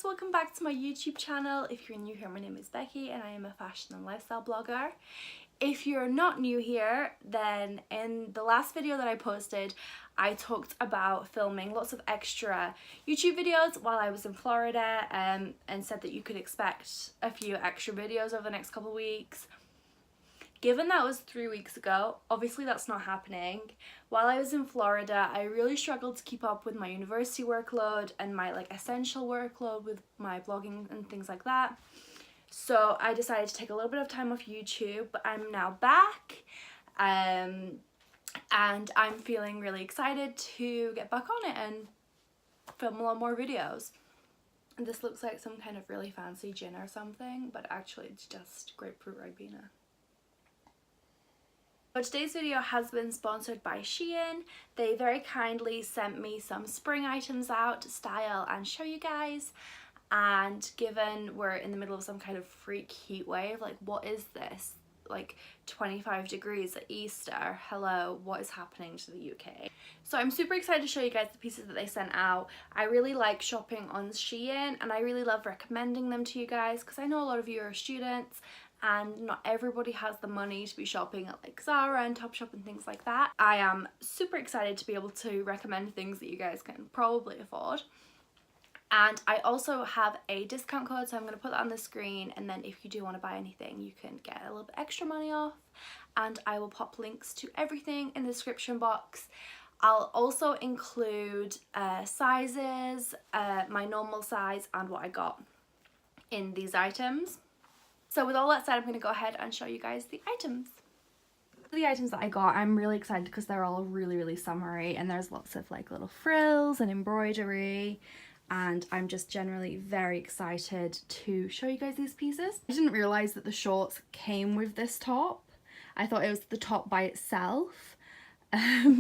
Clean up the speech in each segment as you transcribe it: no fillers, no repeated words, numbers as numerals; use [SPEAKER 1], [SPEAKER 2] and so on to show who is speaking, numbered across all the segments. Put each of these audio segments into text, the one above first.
[SPEAKER 1] welcome back to my YouTube channel. If you're new here, my name is Becky and I am a fashion and lifestyle blogger. If you're not new here, then in the last video that I posted, I talked about filming lots of extra YouTube videos while I was in Florida, and said that you could expect a few extra videos over the next couple of weeks. Given that was 3 weeks ago, obviously that's not happening. While I was in Florida, I really struggled to keep up with my university workload and my essential workload with my blogging and things like that. So I decided to take a little bit of time off YouTube, but I'm now back. And I'm feeling really excited to get back on it and film a lot more videos. And this looks like some kind of really fancy gin or something, but actually it's just grapefruit ribena. So today's video has been sponsored by SHEIN. They very kindly sent me some spring items out to style and show you guys. And given we're in the middle of some kind of freak heat wave, what is this? 25 degrees at Easter. Hello, what is happening to the UK? So I'm super excited to show you guys the pieces that they sent out. I really like shopping on SHEIN and I really love recommending them to you guys because I know a lot of you are students and not everybody has the money to be shopping at Zara and Topshop and things like that. I am super excited to be able to recommend things that you guys can probably afford. And I also have a discount code, so I'm going to put that on the screen, and then if you do want to buy anything you can get a little bit extra money off, and I will pop links to everything in the description box. I'll also include sizes, my normal size and what I got in these items. So with all that said, I'm going to go ahead and show you guys the items. The items that I got, I'm really excited because they're all really summery, and there's lots of little frills and embroidery, and I'm just generally very excited to show you guys these pieces. I didn't realise that the shorts came with this top. I thought it was the top by itself.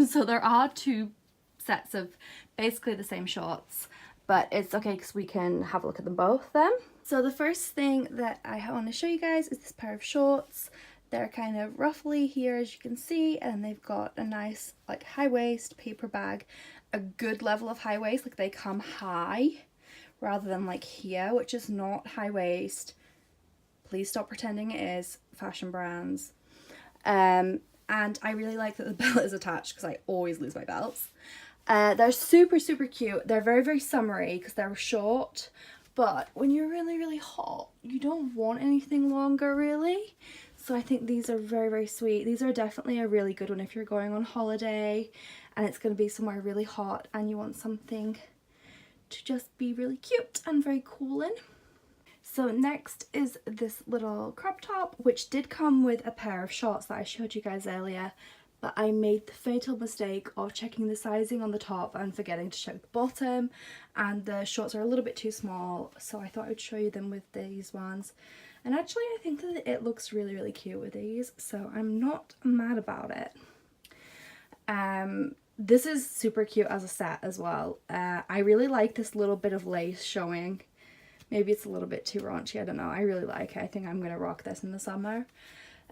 [SPEAKER 1] So there are two sets of basically the same shorts, but it's okay because we can have a look at them both then. So the first thing that I want to show you guys is this pair of shorts. They're kind of ruffly here, as you can see, and they've got a nice high waist paper bag, a good level of high waist, they come high rather than here, which is not high waist. Please stop pretending it is, fashion brands. And I really like that the belt is attached because I always lose my belts. They're super cute. They're very summery because they're short, but when you're really hot you don't want anything longer really. So I think these are very sweet. These are definitely a really good one if you're going on holiday and it's going to be somewhere really hot and you want something to just be really cute and very cool in. So next is this little crop top, which did come with a pair of shorts that I showed you guys earlier, but I made the fatal mistake of checking the sizing on the top and forgetting to check the bottom, and the shorts are a little bit too small, so I thought I would show you them with these ones. And actually I think that it looks really cute with these, so I'm not mad about it. This is super cute as a set as well. I really like this little bit of lace showing. Maybe it's a little bit too raunchy, I don't know. I really like it. I think I'm going to rock this in the summer.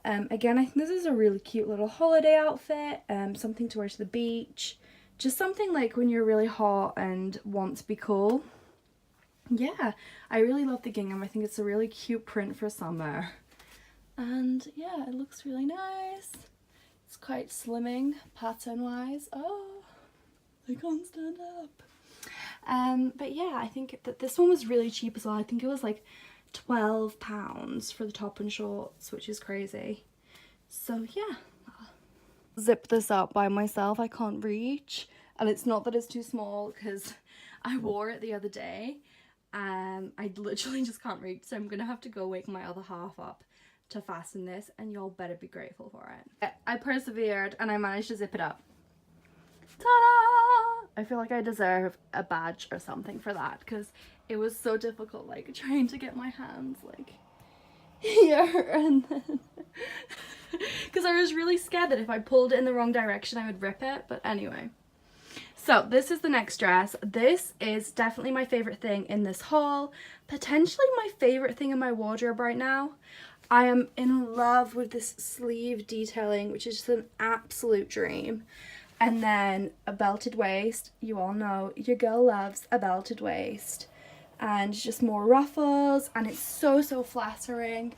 [SPEAKER 1] Again, I think this is a really cute little holiday outfit, something to wear to the beach. Just something when you're really hot and want to be cool. Yeah, I really love the gingham. I think it's a really cute print for summer. And yeah, it looks really nice. It's quite slimming pattern wise. Oh, I can't stand up. But yeah, I think that this one was really cheap as well. I think it was £12 for the top and shorts, which is crazy. So yeah, I'll zip this up by myself. I can't reach, and it's not that it's too small because I wore it the other day. I literally just can't reach, so I'm gonna have to go wake my other half up to fasten this, and y'all better be grateful for it. I persevered and I managed to zip it up. Ta-da! I feel like I deserve a badge or something for that because it was so difficult trying to get my hands here, and then because I was really scared that if I pulled it in the wrong direction I would rip it. But anyway, so this is the next dress. This is definitely my favorite thing in this haul, potentially my favorite thing in my wardrobe right now. I am in love with this sleeve detailing, which is just an absolute dream. And then a belted waist. You all know your girl loves a belted waist. and just more ruffles, and it's so flattering.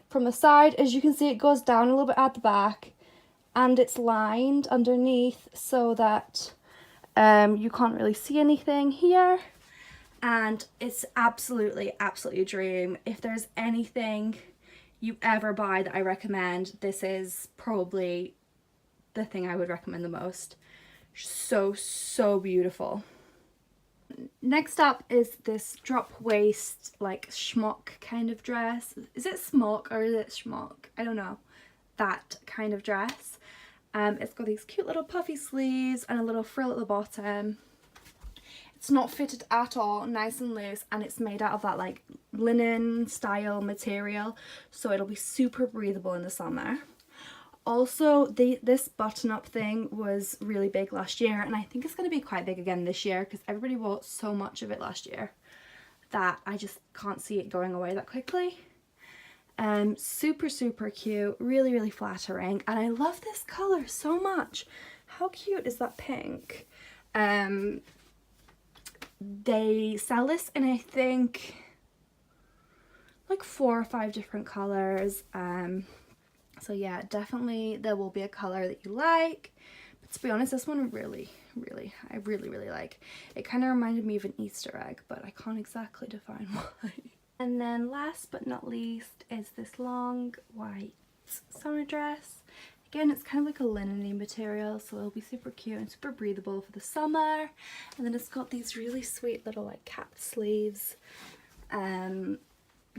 [SPEAKER 1] From the side, as you can see, it goes down a little bit at the back, and it's lined underneath so that you can't really see anything here. And it's absolutely a dream. If there's anything you ever buy that I recommend, this is probably the thing I would recommend the most. So beautiful. Next up is this drop waist, like schmuck kind of dress. Is it smock or is it schmuck? I don't know. That kind of dress. It's got these cute little puffy sleeves and a little frill at the bottom. It's not fitted at all, nice and loose, and it's made out of that like linen style material, so it'll be super breathable in the summer. Also, this button-up thing was really big last year, and I think it's going to be quite big again this year because everybody bought so much of it last year that I just can't see it going away that quickly. Super cute, really flattering, and I love this colour so much. How cute is that pink? They sell this in, I think, like 4 or 5 different colours. So yeah, definitely there will be a colour that you like. But to be honest, this one I really like. It kind of reminded me of an Easter egg, but I can't exactly define why. And then last but not least is this long white summer dress. Again, it's kind of like a linen-y material, so it'll be super cute and super breathable for the summer. And then it's got these really sweet little like capped sleeves.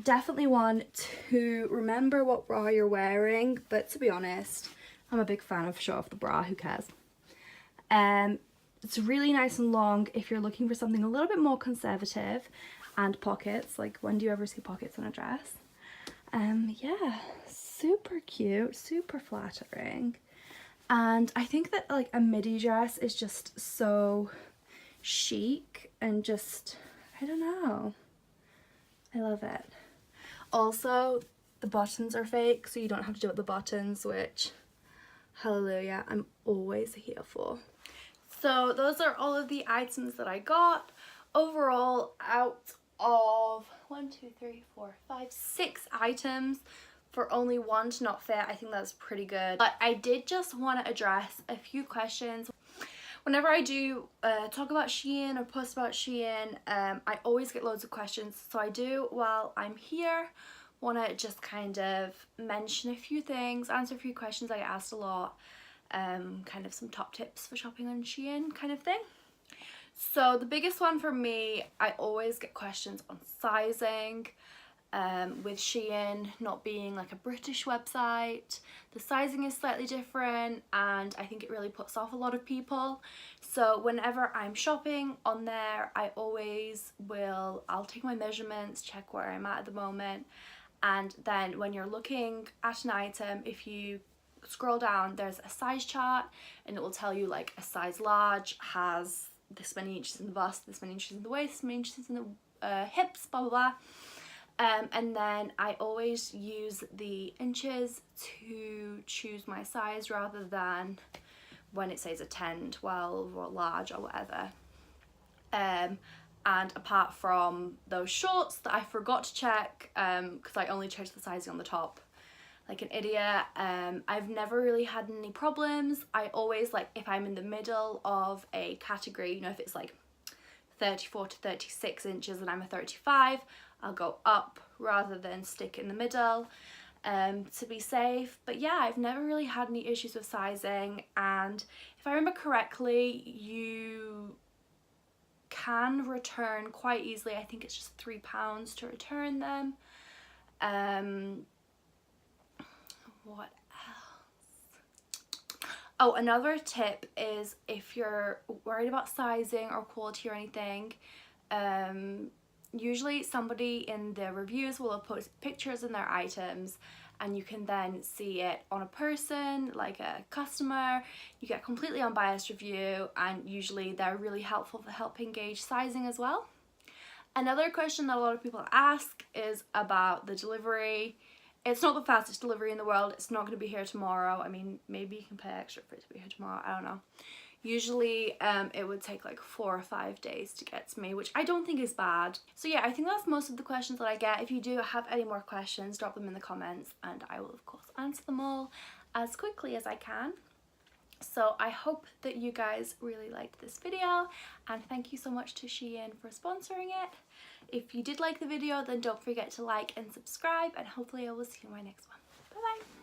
[SPEAKER 1] Definitely one to remember what bra you're wearing, but to be honest, I'm a big fan of show off the bra, who cares? It's really nice and long if you're looking for something a little bit more conservative, and pockets, like when do you ever see pockets on a dress? Yeah, super cute, super flattering. And I think that like a midi dress is just so chic and just, I don't know, I love it. Also, the buttons are fake, so you don't have to do up the buttons, which, hallelujah, I'm always here for. So those are all of the items that I got. Overall, out of 6 items for only one to not fit, I think that's pretty good. But I did just want to address a few questions. Whenever I do talk about SHEIN or post about SHEIN, I always get loads of questions. So I do, while I'm here, want to just kind of mention a few things, answer a few questions I get asked a lot, kind of some top tips for shopping on SHEIN kind of thing. So the biggest one for me, I always get questions on sizing. With SHEIN not being like a British website, the sizing is slightly different, and I think it really puts off a lot of people. So whenever I'm shopping on there, I always I'll take my measurements, check where I'm at the moment, and then when you're looking at an item, if you scroll down, there's a size chart, and it will tell you like a size large has this many inches in the bust, this many inches in the waist, this many inches in the hips, blah blah blah. And then I always use the inches to choose my size rather than when it says a 10, 12 or large or whatever. And apart from those shorts that I forgot to check because I only checked the sizing on the top like an idiot, I've never really had any problems. I always, like, if I'm in the middle of a category, you know, if it's like 34 to 36 inches and I'm a 35, I'll go up rather than stick in the middle to be safe. But yeah, I've never really had any issues with sizing, and if I remember correctly, you can return quite easily. I think it's just £3 to return them. What else? Oh, another tip is if you're worried about sizing or quality or anything, usually somebody in the reviews will have posted pictures in their items, and you can then see it on a person, like a customer. You get a completely unbiased review, and usually they're really helpful for helping gauge sizing as well. Another question that a lot of people ask is about the delivery. It's not the fastest delivery in the world. It's not going to be here tomorrow. I mean, maybe you can pay extra for it to be here tomorrow. I don't know. Usually it would take like 4 or 5 days to get to me, which I don't think is bad. So yeah, I think that's most of the questions that I get. If you do have any more questions, drop them in the comments and I will of course answer them all as quickly as I can. So I hope that you guys really liked this video, and thank you so much to SHEIN for sponsoring it. If you did like the video, then don't forget to like and subscribe, and hopefully I will see you in my next one. Bye bye!